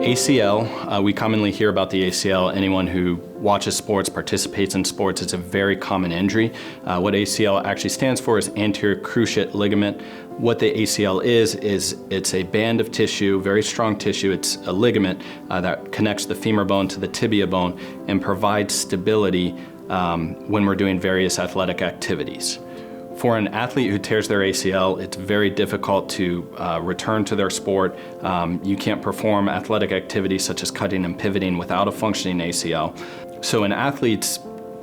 ACL, we commonly hear about the ACL. Anyone who watches sports, participates in sports, it's a very common injury. What ACL actually stands for is anterior cruciate ligament. What the ACL is it's a band of tissue, very strong tissue. It's a ligament that connects the femur bone to the tibia bone and provides stability when we're doing various athletic activities. For an athlete who tears their ACL, it's very difficult to return to their sport. You can't perform athletic activities such as cutting and pivoting without a functioning ACL. So in athletes,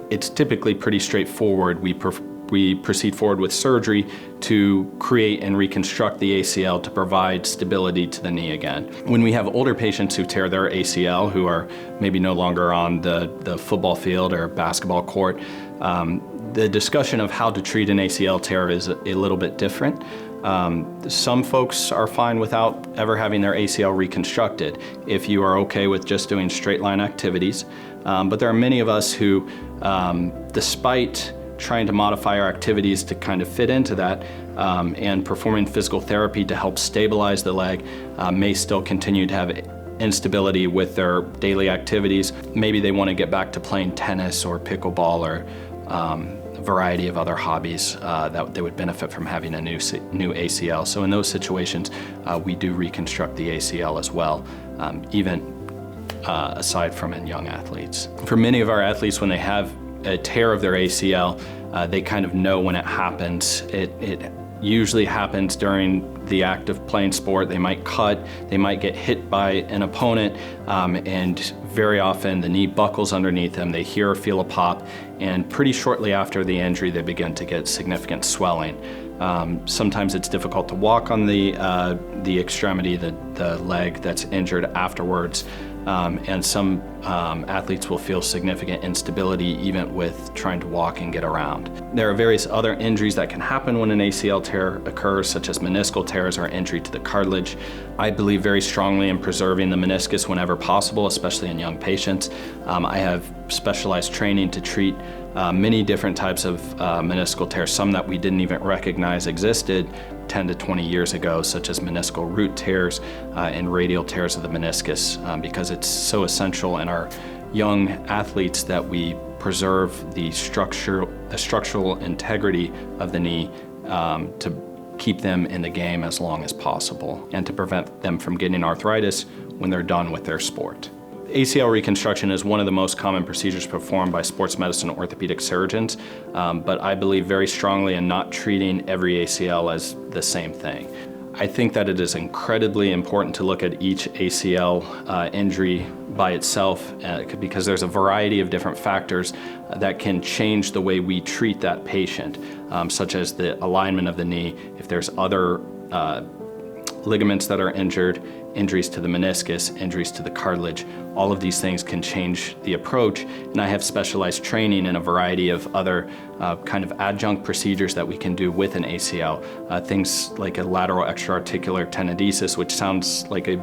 it's typically pretty straightforward. We proceed forward with surgery to create and reconstruct the ACL to provide stability to the knee again. When we have older patients who tear their ACL, who are maybe no longer on the football field or basketball court, the discussion of how to treat an ACL tear is a little bit different. Some folks are fine without ever having their ACL reconstructed if you are okay with just doing straight line activities. But there are many of us who, despite trying to modify our activities to kind of fit into that and performing physical therapy to help stabilize the leg, may still continue to have instability with their daily activities. Maybe they want to get back to playing tennis or pickleball or a variety of other hobbies that they would benefit from having a new ACL. So in those situations, we do reconstruct the ACL as well, even aside from in young athletes. For many of our athletes, when they have a tear of their ACL, they kind of know when it happens. It usually happens during the act of playing sport. They might cut, they might get hit by an opponent, and very often the knee buckles underneath them. They hear or feel a pop, and pretty shortly after the injury, they begin to get significant swelling. Sometimes it's difficult to walk on the extremity, the leg that's injured afterwards. And some athletes will feel significant instability even with trying to walk and get around. There are various other injuries that can happen when an ACL tear occurs, such as meniscal tears or injury to the cartilage. I believe very strongly in preserving the meniscus whenever possible, especially in young patients. I have specialized training to treat many different types of meniscal tears, some that we didn't even recognize existed 10 to 20 years ago, such as meniscal root tears and radial tears of the meniscus, because it's so essential in our young athletes that we preserve the structural integrity of the knee to keep them in the game as long as possible and to prevent them from getting arthritis when they're done with their sport. ACL reconstruction is one of the most common procedures performed by sports medicine orthopedic surgeons, but I believe very strongly in not treating every ACL as the same thing. I think that it is incredibly important to look at each ACL injury by itself because there's a variety of different factors that can change the way we treat that patient, such as the alignment of the knee, if there's other ligaments that are injured, injuries to the meniscus, injuries to the cartilage. All of these things can change the approach, and I have specialized training in a variety of other kind of adjunct procedures that we can do with an ACL. Things like a lateral extra-articular tenodesis, which sounds like a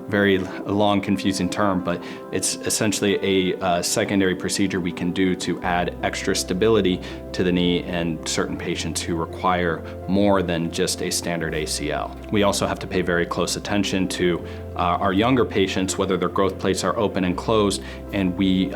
very long, confusing term, but it's essentially a secondary procedure we can do to add extra stability to the knee in certain patients who require more than just a standard ACL. We also have to pay very close attention to our younger patients, whether their growth plates are open and closed, and we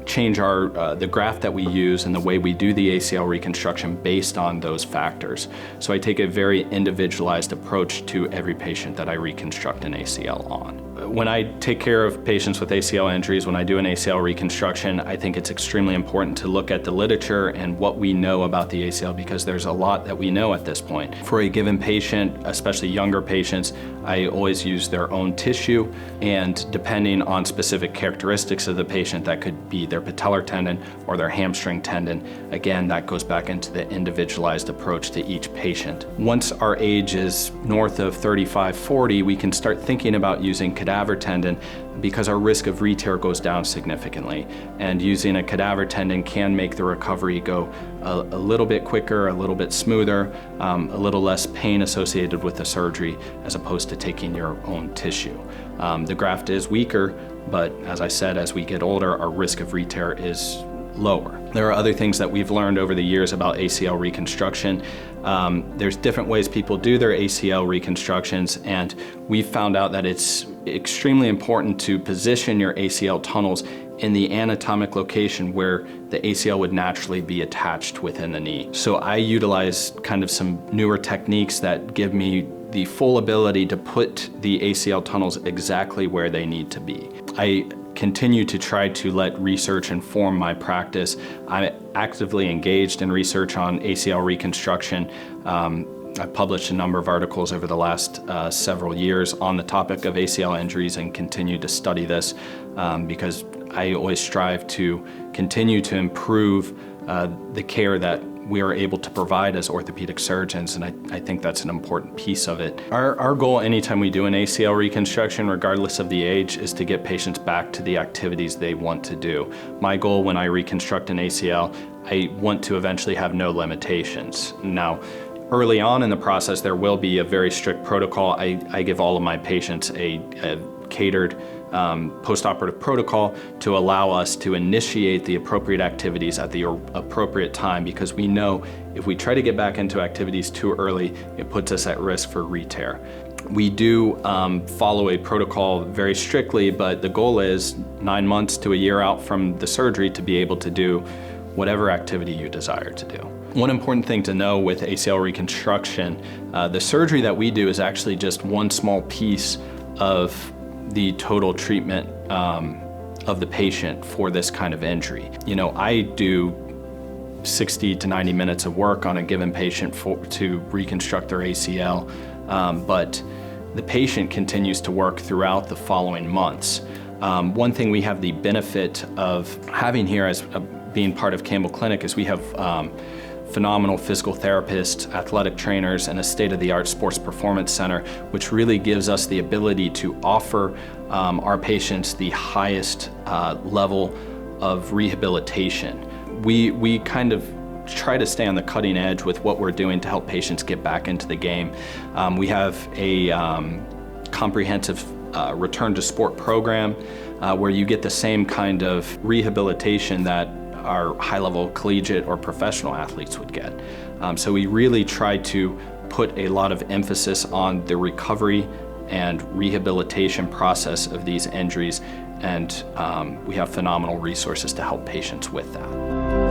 change the graft that we use and the way we do the ACL reconstruction based on those factors. So I take a very individualized approach to every patient that I reconstruct an ACL on. When I take care of patients with ACL injuries, when I do an ACL reconstruction, I think it's extremely important to look at the literature and what we know about the ACL, because there's a lot that we know at this point. For a given patient, especially younger patients, I always use their own tissue, and depending on specific characteristics of the patient, that could be their patellar tendon or their hamstring tendon. Again, that goes back into the individualized approach to each patient. Once our age is north of 35, 40, we can start thinking about using cadaver tendon because our risk of re-tear goes down significantly. And using a cadaver tendon can make the recovery go a little bit quicker, a little bit smoother, a little less pain associated with the surgery as opposed to taking your own tissue. The graft is weaker, but as I said, as we get older, our risk of re-tear is lower. There are other things that we've learned over the years about ACL reconstruction. There's different ways people do their ACL reconstructions, and we've found out that it's extremely important to position your ACL tunnels in the anatomic location where the ACL would naturally be attached within the knee. So I utilize kind of some newer techniques that give me the full ability to put the ACL tunnels exactly where they need to be. I continue to try to let research inform my practice. I'm actively engaged in research on ACL reconstruction. I've published a number of articles over the last several years on the topic of ACL injuries and continue to study this because I always strive to continue to improve the care that we are able to provide as orthopedic surgeons, and I think that's an important piece of it. Our goal anytime we do an ACL reconstruction, regardless of the age, is to get patients back to the activities they want to do. My goal when I reconstruct an ACL, I want to eventually have no limitations. Now, early on in the process, there will be a very strict protocol. I give all of my patients a catered post-operative protocol to allow us to initiate the appropriate activities at the appropriate time, because we know if we try to get back into activities too early, it puts us at risk for re-tear. We do follow a protocol very strictly, but the goal is 9 months to a year out from the surgery to be able to do whatever activity you desire to do. One important thing to know with ACL reconstruction, the surgery that we do is actually just one small piece of the total treatment of the patient for this kind of injury. You know, I do 60 to 90 minutes of work on a given patient to reconstruct their ACL, but the patient continues to work throughout the following months. One thing we have the benefit of having here as being part of Campbell Clinic is we have phenomenal physical therapists, athletic trainers, and a state-of-the-art sports performance center, which really gives us the ability to offer our patients the highest level of rehabilitation. We kind of try to stay on the cutting edge with what we're doing to help patients get back into the game. We have a comprehensive return to sport program where you get the same kind of rehabilitation that our high-level collegiate or professional athletes would get. So we really try to put a lot of emphasis on the recovery and rehabilitation process of these injuries, and we have phenomenal resources to help patients with that.